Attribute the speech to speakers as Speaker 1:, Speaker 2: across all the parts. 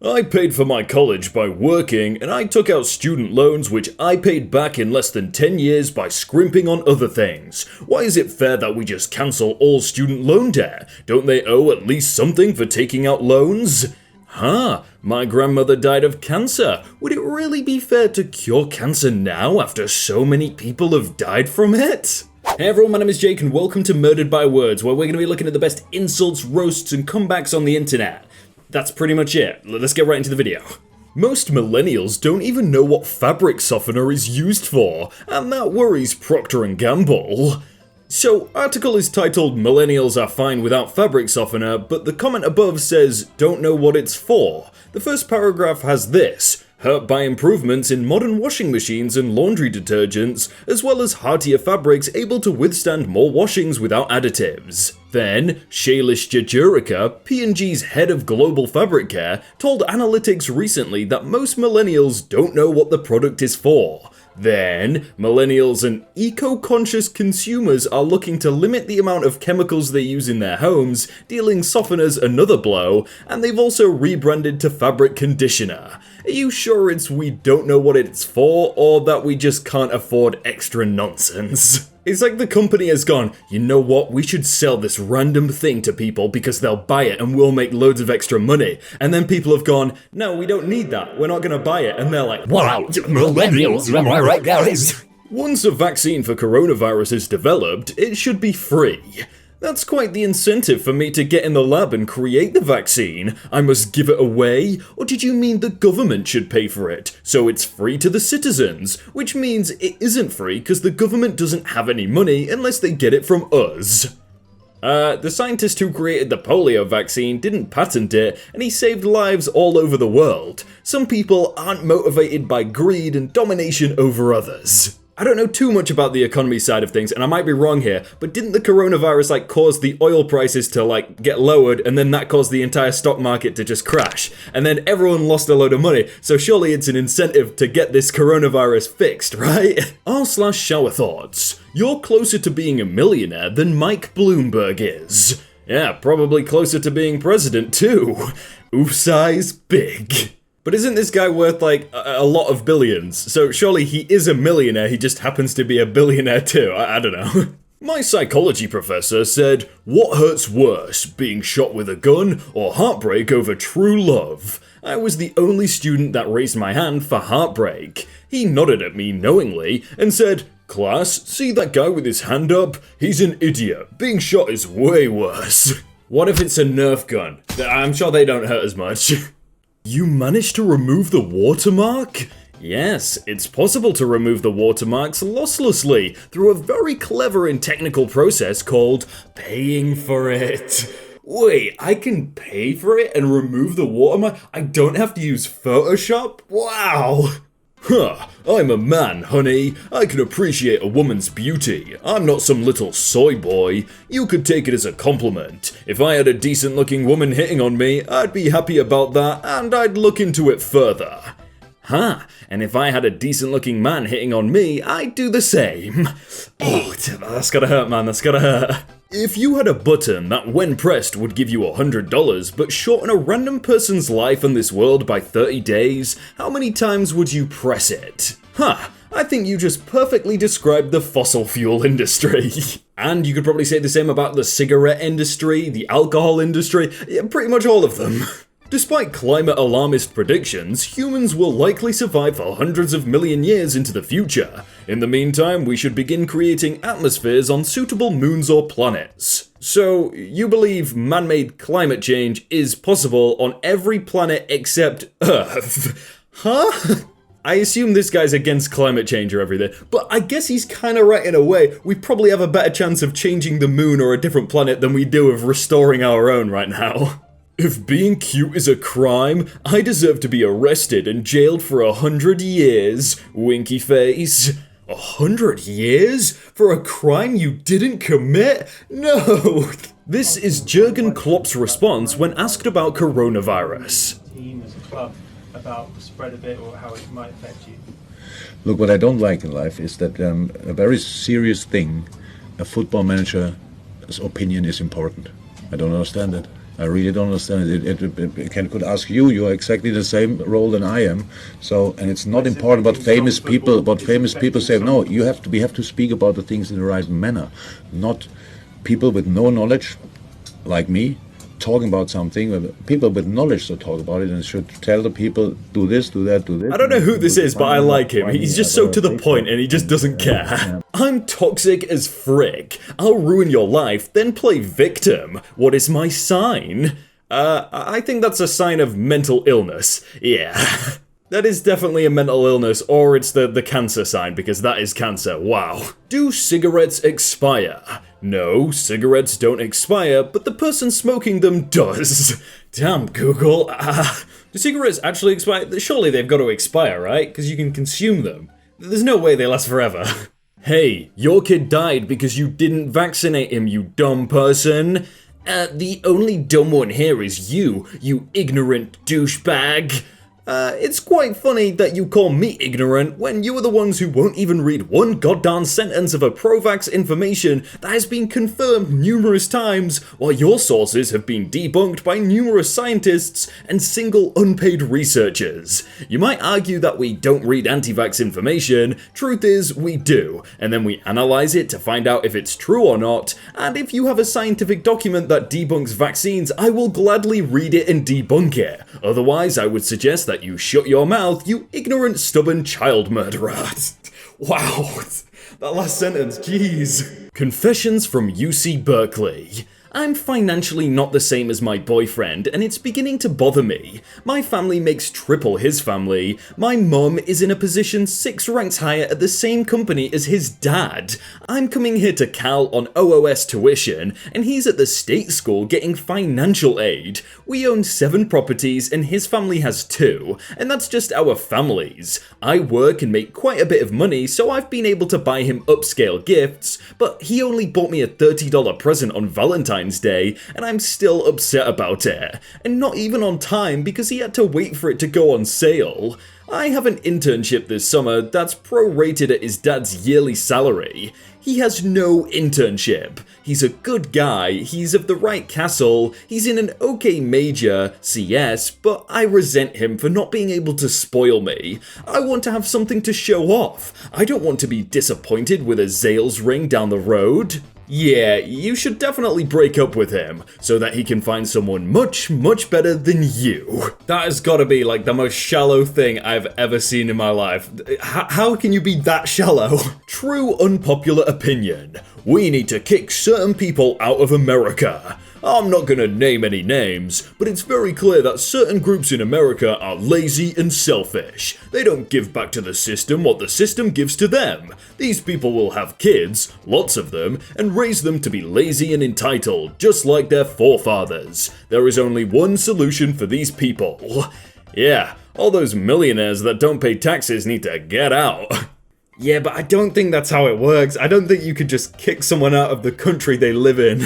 Speaker 1: I paid for my college by working, and I took out student loans which I paid back in less than 10 years by scrimping on other things. Why is it fair that we just cancel all student loan debt? Don't they owe at least something for taking out loans? My grandmother died of cancer. Would it really be fair to cure cancer now after so many people have died from it? Hey everyone, my name is Jake and welcome to Murdered by Words, where we're going to be looking at the best insults, roasts, and comebacks on the internet. That's pretty much it. Let's get right into the video. Most millennials don't even know what fabric softener is used for, and that worries Procter & Gamble. So, article is titled "Millennials are fine without fabric softener," but the comment above says, "Don't know what it's for." The first paragraph has this: hurt by improvements in modern washing machines and laundry detergents, as well as heartier fabrics able to withstand more washings without additives. Then, Shailesh Jejurika, P&G's head of global fabric care, told Analytics recently that most millennials don't know what the product is for. Then, millennials and eco-conscious consumers are looking to limit the amount of chemicals they use in their homes, dealing softeners another blow, and they've also rebranded to fabric conditioner. Are you sure it's we don't know what it's for, or that we just can't afford extra nonsense? It's like the company has gone, you know what, we should sell this random thing to people because they'll buy it and we'll make loads of extra money. And then people have gone, no, we don't need that, we're not gonna buy it. And they're like, wow, millennials, am I right, guys? Once a vaccine for coronavirus is developed, it should be free. That's quite the incentive for me to get in the lab and create the vaccine. I must give it away? Or did you mean the government should pay for it, so it's free to the citizens? Which means it isn't free because the government doesn't have any money unless they get it from us. The scientist who created the polio vaccine didn't patent it, and he saved lives all over the world. Some people aren't motivated by greed and domination over others. I don't know too much about the economy side of things, and I might be wrong here, but didn't the coronavirus cause the oil prices to get lowered, and then that caused the entire stock market to just crash, and then everyone lost a load of money, so surely it's an incentive to get this coronavirus fixed, right? r/shower thoughts. You're closer to being a millionaire than Mike Bloomberg is. Yeah, probably closer to being president too. Oof size big. But isn't this guy worth a lot of billions? So surely he is a millionaire, he just happens to be a billionaire too, I don't know. My psychology professor said, what hurts worse, being shot with a gun or heartbreak over true love? I was the only student that raised my hand for heartbreak. He nodded at me knowingly and said, class, see that guy with his hand up? He's an idiot. Being shot is way worse. What if it's a Nerf gun? I'm sure they don't hurt as much. You managed to remove the watermark? Yes, it's possible to remove the watermarks losslessly through a very clever and technical process called paying for it. Wait, I can pay for it and remove the watermark? I don't have to use Photoshop? Wow! Huh, I'm a man, honey. I can appreciate a woman's beauty. I'm not some little soy boy. You could take it as a compliment. If I had a decent looking woman hitting on me, I'd be happy about that and I'd look into it further. And if I had a decent looking man hitting on me, I'd do the same. Oh, that's gotta hurt, man, that's gotta hurt. If you had a button that when pressed would give you $100 but shorten a random person's life in this world by 30 days, how many times would you press it? I think you just perfectly described the fossil fuel industry. And you could probably say the same about the cigarette industry, the alcohol industry, yeah, pretty much all of them. Despite climate alarmist predictions, humans will likely survive for hundreds of million years into the future. In the meantime, we should begin creating atmospheres on suitable moons or planets. So, you believe man-made climate change is possible on every planet except Earth? I assume this guy's against climate change or everything, but I guess he's kinda right in a way. We probably have a better chance of changing the moon or a different planet than we do of restoring our own right now. If being cute is a crime, I deserve to be arrested and jailed for 100 years, winky face. 100 years? For a crime you didn't commit? No! This is Jurgen Klopp's response when asked about coronavirus.
Speaker 2: Team as a club about the spread of it or how it might affect you.
Speaker 3: Look, what I don't like in life is that a very serious thing, a football manager's opinion is important. I don't understand it. I really don't understand it. It could ask you. You are exactly the same role than I am. So, and it's not important what famous people. What famous people say. No, we have to speak about the things in the right manner, not people with no knowledge, like me, talking about something. People with knowledge to talk about it and should tell the people, do this, do that, do this.
Speaker 1: I don't know who this is, but I like him. He's just so to the point and he just doesn't care. I'm toxic as frick. I'll ruin your life, then play victim. What is my sign? I think that's a sign of mental illness. Yeah. That is definitely a mental illness, or it's the cancer sign, because that is cancer. Wow. Do cigarettes expire? No, cigarettes don't expire, but the person smoking them does. Damn, Google. Do cigarettes actually expire? Surely they've got to expire, right? Because you can consume them. There's no way they last forever. Hey, your kid died because you didn't vaccinate him, you dumb person. The only dumb one here is you ignorant douchebag. It's quite funny that you call me ignorant when you are the ones who won't even read one goddamn sentence of a pro-vax information that has been confirmed numerous times, while your sources have been debunked by numerous scientists and single unpaid researchers. You might argue that we don't read anti-vax information. Truth is, we do, and then we analyze it to find out if it's true or not, and if you have a scientific document that debunks vaccines, I will gladly read it and debunk it. Otherwise, I would suggest that you shut your mouth, you ignorant, stubborn child murderer. Wow, that last sentence, jeez. Confessions from UC Berkeley. I'm financially not the same as my boyfriend, and it's beginning to bother me. My family makes triple his family. My mum is in a position 6 ranks higher at the same company as his dad. I'm coming here to Cal on OOS tuition, and he's at the state school getting financial aid. We own 7 properties, and his family has 2, and that's just our families. I work and make quite a bit of money, so I've been able to buy him upscale gifts, but he only bought me a $30 present on Valentine's Day, and I'm still upset about it. And not even on time because he had to wait for it to go on sale. I have an internship this summer that's prorated at his dad's yearly salary. He has no internship. He's a good guy, he's of the right castle, he's in an okay major, CS, but I resent him for not being able to spoil me. I want to have something to show off. I don't want to be disappointed with a Zales ring down the road. Yeah, you should definitely break up with him, so that he can find someone much, much better than you. That has gotta be like the most shallow thing I've ever seen in my life. How can you be that shallow? True unpopular opinion. We need to kick certain people out of America. I'm not gonna name any names, but it's very clear that certain groups in America are lazy and selfish. They don't give back to the system what the system gives to them. These people will have kids, lots of them, and raise them to be lazy and entitled, just like their forefathers. There is only one solution for these people. Yeah, all those millionaires that don't pay taxes need to get out. Yeah, but I don't think that's how it works. I don't think you could just kick someone out of the country they live in.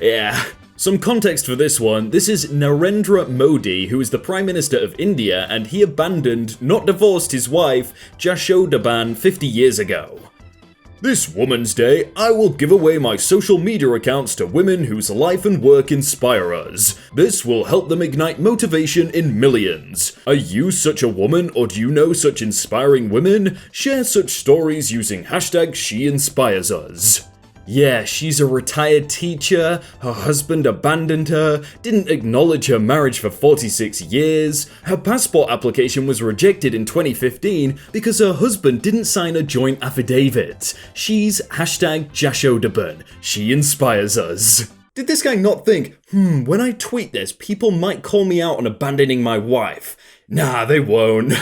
Speaker 1: Yeah. Some context for this one, this is Narendra Modi, who is the Prime Minister of India, and he abandoned, not divorced, his wife, Jashodaban 50 years ago. This Woman's Day, I will give away my social media accounts to women whose life and work inspire us. This will help them ignite motivation in millions. Are you such a woman, or do you know such inspiring women? Share such stories using hashtag #SheInspiresUs. Yeah, she's a retired teacher, her husband abandoned her, didn't acknowledge her marriage for 46 years, her passport application was rejected in 2015 because her husband didn't sign a joint affidavit. She's hashtag Jashodaban. She inspires us. Did this guy not think, when I tweet this, people might call me out on abandoning my wife? Nah, they won't.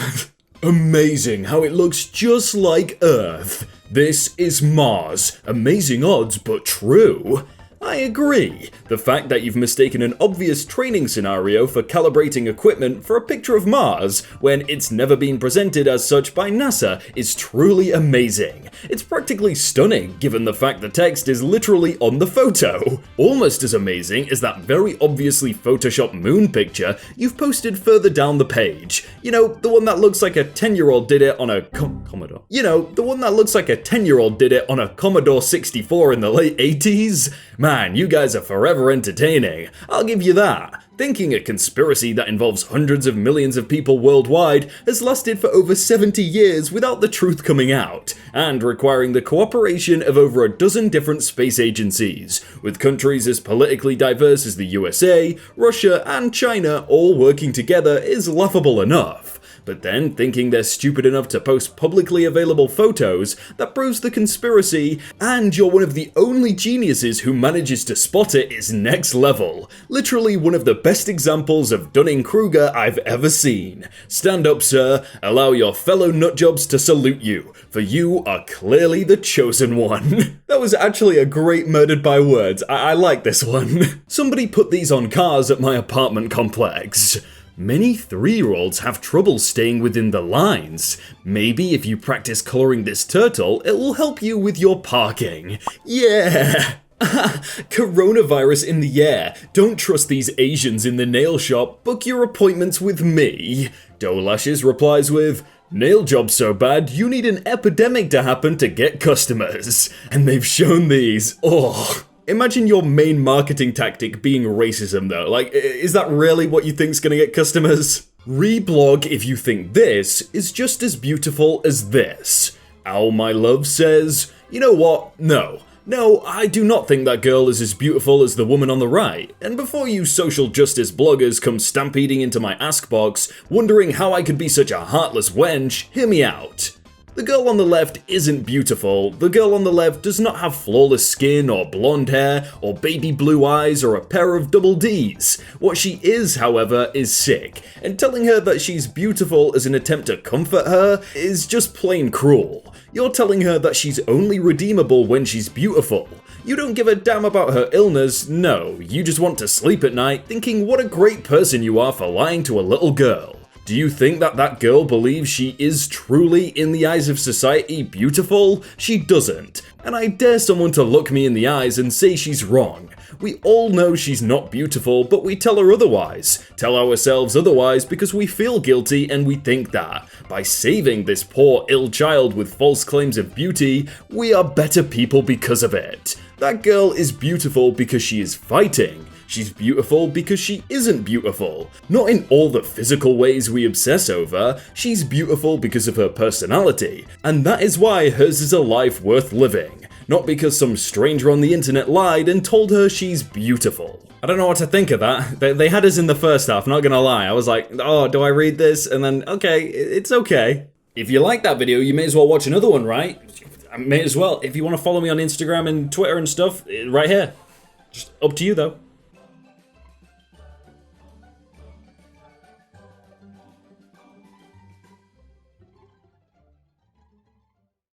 Speaker 1: Amazing how it looks just like Earth. This is Mars. Amazing odds, but true. I agree. The fact that you've mistaken an obvious training scenario for calibrating equipment for a picture of Mars when it's never been presented as such by NASA is truly amazing. It's practically stunning, given the fact the text is literally on the photo. Almost as amazing is that very obviously photoshopped moon picture you've posted further down the page. You know, the one that looks like a 10-year-old did it on a Commodore. You know, the one that looks like a 10-year-old did it on a Commodore 64 in the late 80s? Man, you guys are forever entertaining. I'll give you that. Thinking a conspiracy that involves hundreds of millions of people worldwide has lasted for over 70 years without the truth coming out, and requiring the cooperation of over a dozen different space agencies, with countries as politically diverse as the USA, Russia, and China all working together is laughable enough. But then thinking they're stupid enough to post publicly available photos that proves the conspiracy, and you're one of the only geniuses who manages to spot it, is next level. Literally one of the best examples of Dunning-Kruger I've ever seen. Stand up, sir, allow your fellow nutjobs to salute you, for you are clearly the chosen one. That was actually a great Murdered by Words. I like this one. Somebody put these on cars at my apartment complex. Many 3-year-olds have trouble staying within the lines. Maybe if you practice coloring this turtle, it will help you with your parking. Yeah! Coronavirus in the air. Don't trust these Asians in the nail shop. Book your appointments with me. Doe Lashes replies with, nail job so bad, you need an epidemic to happen to get customers. And they've shown these. Oh. Imagine your main marketing tactic being racism though. Like, is that really what you think's gonna get customers? Reblog if you think this is just as beautiful as this. Owl My Love says, you know what? No, I do not think that girl is as beautiful as the woman on the right. And before you social justice bloggers come stampeding into my ask box, wondering how I could be such a heartless wench, hear me out. The girl on the left isn't beautiful. The girl on the left does not have flawless skin or blonde hair or baby blue eyes or a pair of double Ds. What she is, however, is sick, and telling her that she's beautiful as an attempt to comfort her is just plain cruel. You're telling her that she's only redeemable when she's beautiful. You don't give a damn about her illness, no, you just want to sleep at night thinking what a great person you are for lying to a little girl. Do you think that that girl believes she is truly, in the eyes of society, beautiful? She doesn't. And I dare someone to look me in the eyes and say she's wrong. We all know she's not beautiful, but we tell her otherwise. Tell ourselves otherwise because we feel guilty and we think that, by saving this poor, ill child with false claims of beauty, we are better people because of it. That girl is beautiful because she is fighting. She's beautiful because she isn't beautiful. Not in all the physical ways we obsess over, she's beautiful because of her personality, and that is why hers is a life worth living. Not because some stranger on the internet lied and told her she's beautiful. I don't know what to think of that. They had us in the first half, not gonna lie. I was like, oh, do I read this? And then, okay, it's okay. If you like that video, you may as well watch another one, right? I may as well. If you want to follow me on Instagram and Twitter and stuff, right here. Just up to you though.